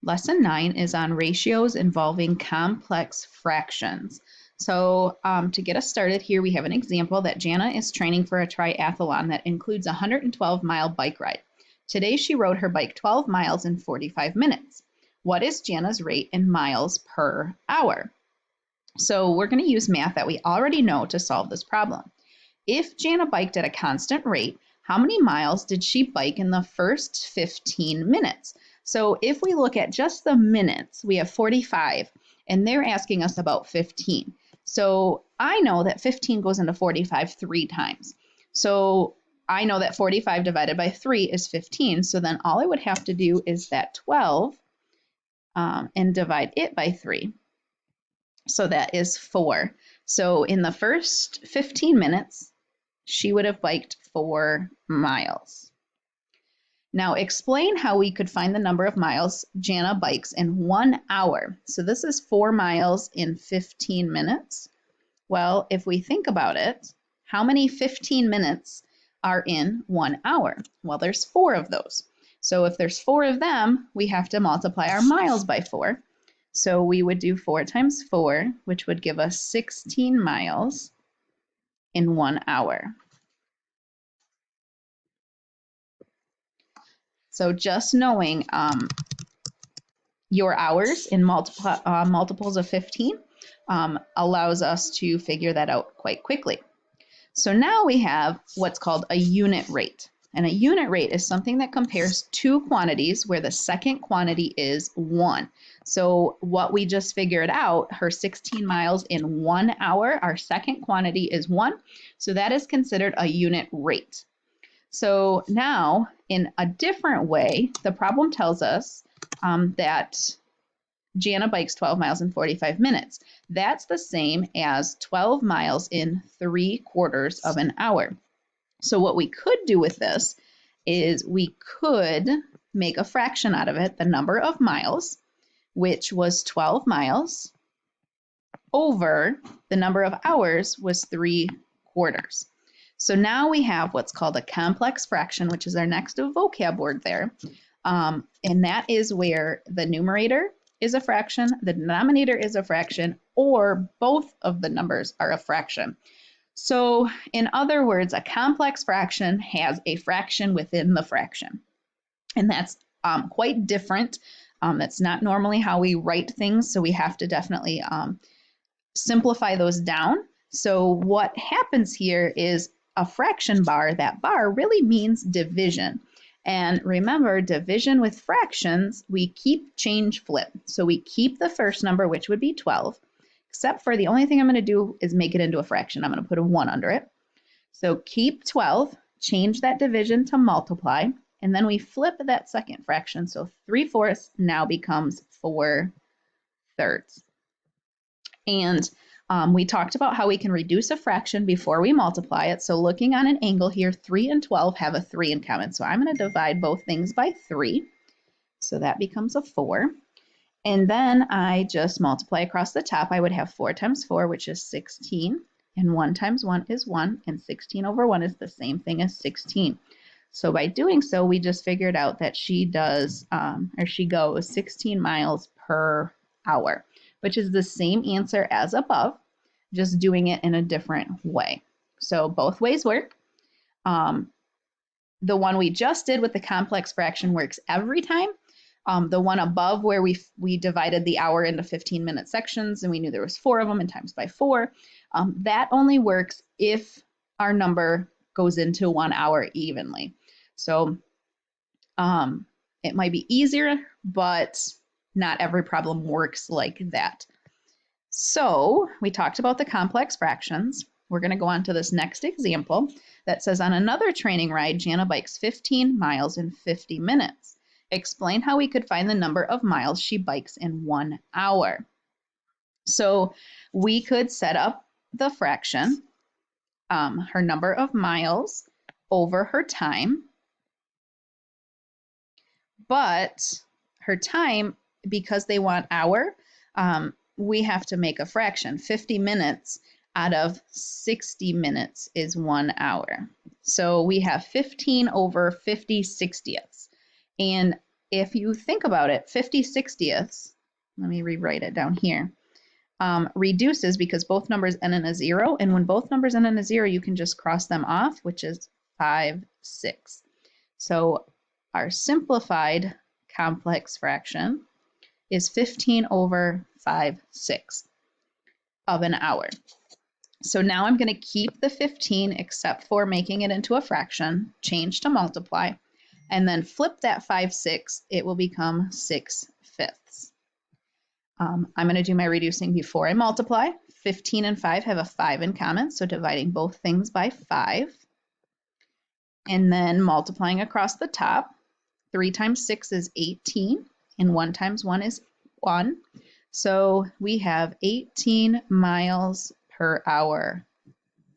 Lesson 9 is on ratios involving complex fractions. So to get us started here, we have an example that Jana is training for a triathlon that includes a 112-mile bike ride. Today she rode her bike 12 miles in 45 minutes. What is Jana's rate in miles per hour? So we're going to use math that we already know to solve this problem. If Jana biked at a constant rate, how many miles did she bike in the first 15 minutes? So if we look at just the minutes, we have 45, and they're asking us about 15. So I know that 15 goes into 45 3 times. So I know that 45 divided by 3 is 15. So then all I would have to do is that 12 and divide it by 3. So that is 4. So in the first 15 minutes, she would have biked 4 miles. Now explain how we could find the number of miles Jana bikes in 1 hour. So this is 4 miles in 15 minutes. Well, if we think about it, how many 15 minutes are in 1 hour? Well, there's 4 of those. So if there's 4 of them, we have to multiply our miles by 4. So we would do 4 times 4, which would give us 16 miles in 1 hour. So just knowing your hours in multiples of 15 allows us to figure that out quite quickly. So now we have what's called a unit rate. And a unit rate is something that compares two quantities where the second quantity is 1. So what we just figured out, her 16 miles in 1 hour, our second quantity is 1. So that is considered a unit rate. So now, in a different way, the problem tells us that Jana bikes 12 miles in 45 minutes. That's the same as 12 miles in 3/4 of an hour. So what we could do with this is we could make a fraction out of it, the number of miles, which was 12 miles, over the number of hours was 3/4. So now we have what's called a complex fraction, which is our next vocab word there. And that is where the numerator is a fraction, the denominator is a fraction, or both of the numbers are a fraction. So in other words, a complex fraction has a fraction within the fraction. And that's quite different. That's not normally how we write things, so we have to definitely simplify those down. So what happens here is a fraction bar, that bar really means division. And remember, division with fractions, we keep change flip. So we keep the first number, which would be 12, except for the only thing I'm going to do is make it into a fraction. I'm going to put a 1 under it. So keep 12, change that division to multiply, and then we flip that second fraction. So 3/4 now becomes 4/3. And we talked about how we can reduce a fraction before we multiply it. So looking on an angle here, 3 and 12 have a 3 in common. So I'm going to divide both things by 3. So that becomes a 4. And then I just multiply across the top. I would have 4 times 4, which is 16. And 1 times 1 is 1. And 16 over 1 is the same thing as 16. So by doing so, we just figured out that she goes 16 miles per hour, which is the same answer as above, just doing it in a different way. So both ways work. The one we just did with the complex fraction works every time. The one above where we divided the hour into 15-minute sections and we knew there was 4 of them and times by 4, that only works if our number goes into 1 hour evenly. So it might be easier, but not every problem works like that. So we talked about the complex fractions. We're going to go on to this next example that says on another training ride, Jana bikes 15 miles in 50 minutes. Explain how we could find the number of miles she bikes in 1 hour. So we could set up the fraction, her number of miles over her time, but her time, because they want hour, we have to make a fraction. 50 minutes out of 60 minutes is 1 hour. So we have 15 over 50/60ths. And if you think about it, 50/60ths, let me rewrite it down here, reduces because both numbers end in a 0. And when both numbers end in a 0, you can just cross them off, which is 5, 6. So our simplified complex fraction is 15/5/6 of an hour. So now I'm going to keep the 15 except for making it into a fraction, change to multiply, and then flip that 5, 6, it will become 6/5. I'm going to do my reducing before I multiply. 15 and 5 have a 5 in common, so dividing both things by 5. And then multiplying across the top. 3 times 6 is 18, and 1 times 1 is 1. So we have 18 miles per hour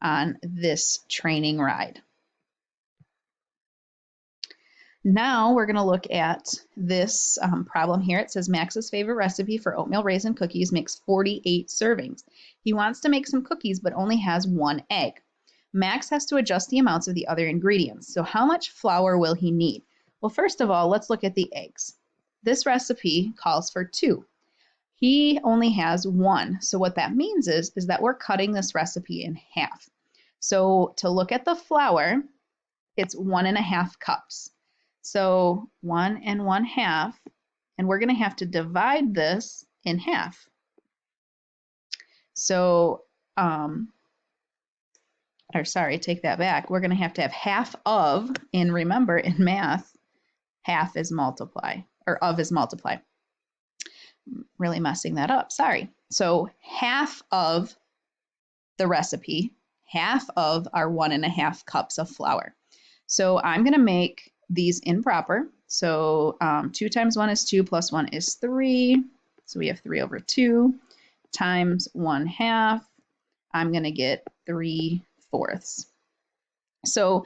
on this training ride. Now we're going to look at this problem here. It says Max's favorite recipe for oatmeal raisin cookies makes 48 servings. He wants to make some cookies but only has 1 egg. Max has to adjust the amounts of the other ingredients. So how much flour will he need? Well, first of all, let's look at the eggs. This recipe calls for 2. He only has 1. So what that means is that we're cutting this recipe in half. So to look at the flour, it's 1.5 cups. So 1 and 1/2, and we're going to have to divide this in half. So, take that back. We're going to have half of, and remember in math, half is multiply, or of is multiply. Really messing that up, sorry. So half of the recipe, half of our 1.5 cups of flour. So I'm going to make these improper. So 2 times 1 is 2 plus 1 is 3. So we have 3/2 times 1/2. I'm going to get 3/4. So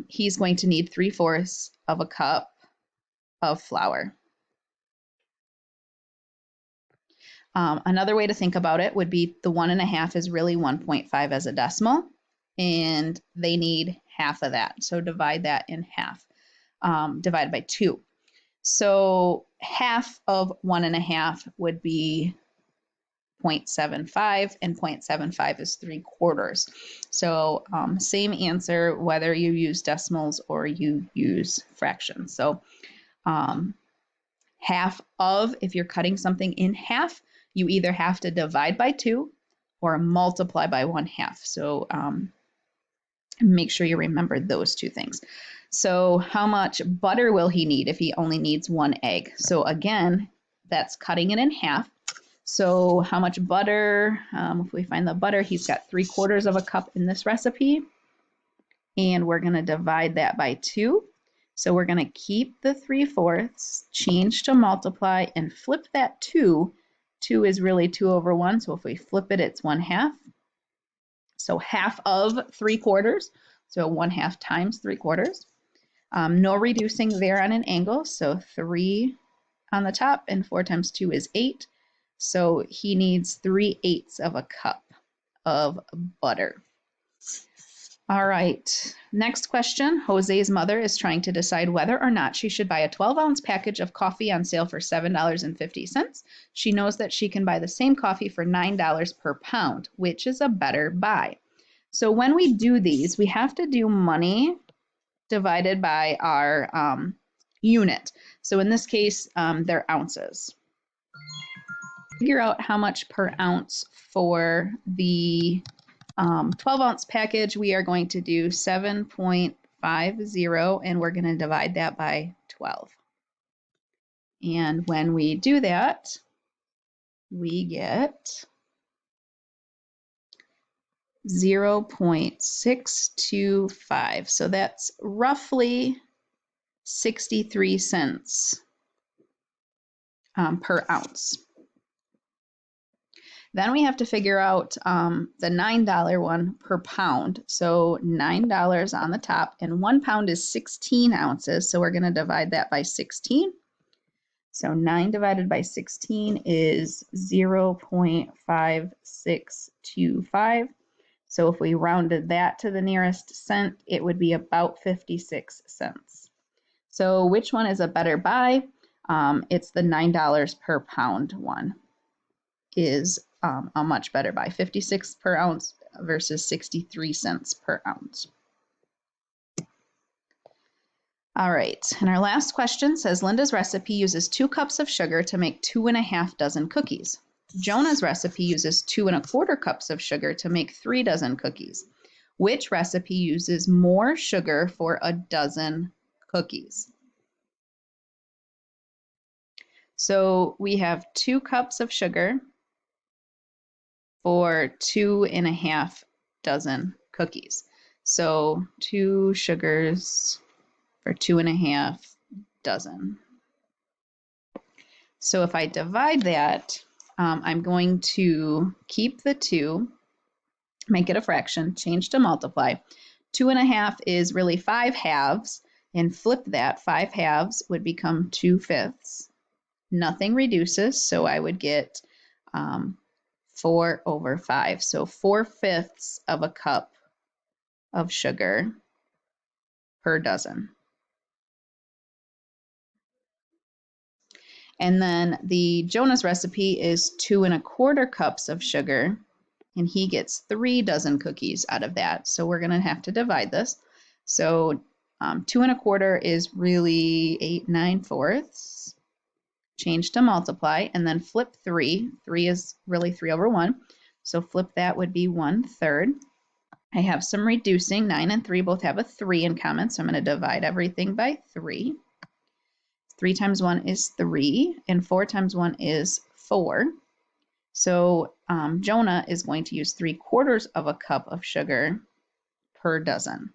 he's going to need 3/4 of a cup of flour. Another way to think about it would be the 1.5 is really 1.5 as a decimal, and they need half of that. So divide that in half, divided by 2. So half of 1.5 would be 0.75, and 0.75 is 3/4. So same answer whether you use decimals or you use fractions. So half of, if you're cutting something in half, you either have to divide by 2 or multiply by 1/2. So make sure you remember those two things. So how much butter will he need if he only needs 1 egg? So again, that's cutting it in half. So how much butter, if we find the butter, he's got 3/4 of a cup in this recipe. And we're going to divide that by 2. So we're going to keep the 3/4, change to multiply, and flip that 2. 2 is really 2/1, so if we flip it, it's 1/2. So half of 3/4, so 1/2 times 3/4. No reducing there on an angle, so 3 on the top, and 4 times 2 is 8. So he needs 3/8 of a cup of butter. All right, next question. Jose's mother is trying to decide whether or not she should buy a 12-ounce package of coffee on sale for $7.50. She knows that she can buy the same coffee for $9 per pound, which is a better buy. So when we do these, we have to do money divided by our unit. So in this case, they're ounces. Figure out how much per ounce for the 12-ounce package. We are going to do 7.50, and we're going to divide that by 12. And when we do that, we get 0.625. So that's roughly 63 cents per ounce. Then we have to figure out the $9 one per pound. So $9 on the top, and 1 pound is 16 ounces. So we're going to divide that by 16. So 9 divided by 16 is 0.5625. So if we rounded that to the nearest cent, it would be about 56 cents. So which one is a better buy? It's the $9 per pound one is a much better buy, 56 per ounce versus 63 cents per ounce. All right, and our last question says Linda's recipe uses 2 cups of sugar to make 2.5 dozen cookies. Jonah's recipe uses 2 1/4 cups of sugar to make 3 dozen cookies. Which recipe uses more sugar for a dozen cookies? So we have 2 cups of sugar for 2.5 dozen cookies. So 2 sugars for 2.5 dozen. So if I divide that, I'm going to keep the 2, make it a fraction, change to multiply. 2.5 is really 5 halves, and flip that. 5 halves would become 2/5. Nothing reduces, so I would get 4/5. So 4/5 of a cup of sugar per dozen. And then the Jonah's recipe is 2 1/4 cups of sugar, and he gets 3 dozen cookies out of that. So we're gonna have to divide this. So 2 1/4 is really 8 9/4. Change to multiply, and then flip 3. 3 is really 3/1. So flip that would be 1/3. I have some reducing. 9 and 3 both have a 3 in common, so I'm going to divide everything by 3. 3 times 1 is 3, and 4 times 1 is 4. So Jonah is going to use 3/4 of a cup of sugar per dozen.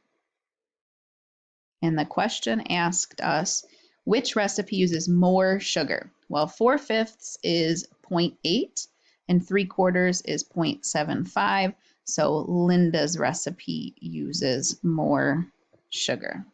And the question asked us, which recipe uses more sugar? Well, 4/5 is 0.8 and 3/4 is 0.75. So Linda's recipe uses more sugar.